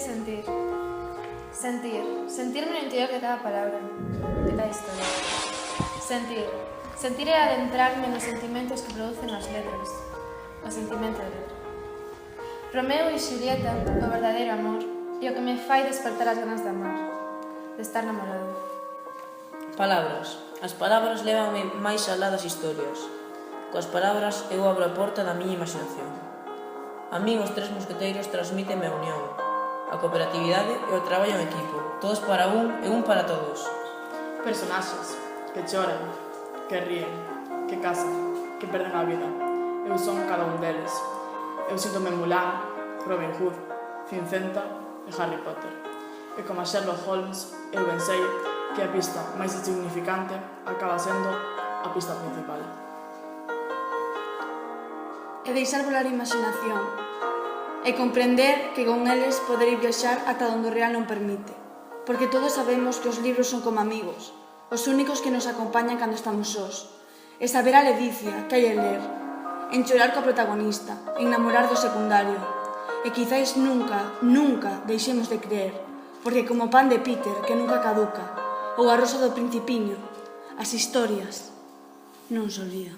sentir. Sentirme no interior de cada palabra, de cada historia. Sentir é adentrarme nos sentimentos que producen as letras, o sentimento de ler. Romeo e Xulieta, o verdadeiro amor, e o que me fai despertar as ganas de amar, de estar namorado. Palabras. As palabras levanme máis alá das historias. Coas palabras eu abro a porta da miña imaginación. A min os tres mosqueteiros transmíteme a unión, a cooperatividade e o traballo en equipo, todos para un e un para todos. Personaxes que choran, que ríen, que casan, que perden a vida. Eu son cada un deles. Eu sinto-me Mulan, Robin Hood, Cincenta e Harry Potter. E como a Sherlock Holmes, eu pensei que a pista máis insignificante acaba sendo a pista principal. E deixar volar a imaginación, e comprender que con eles poder ir viaxar ata onde o real non permite, porque todos sabemos que os libros son como amigos, os únicos que nos acompañan cando estamos sós, e saber a ledicia que hai en ler, en chorar co protagonista, en namorar do secundario, e quizáis nunca deixemos de creer, porque como o pan de Peter que nunca caduca, ou a rosa do Principiño, as historias non se olvidan.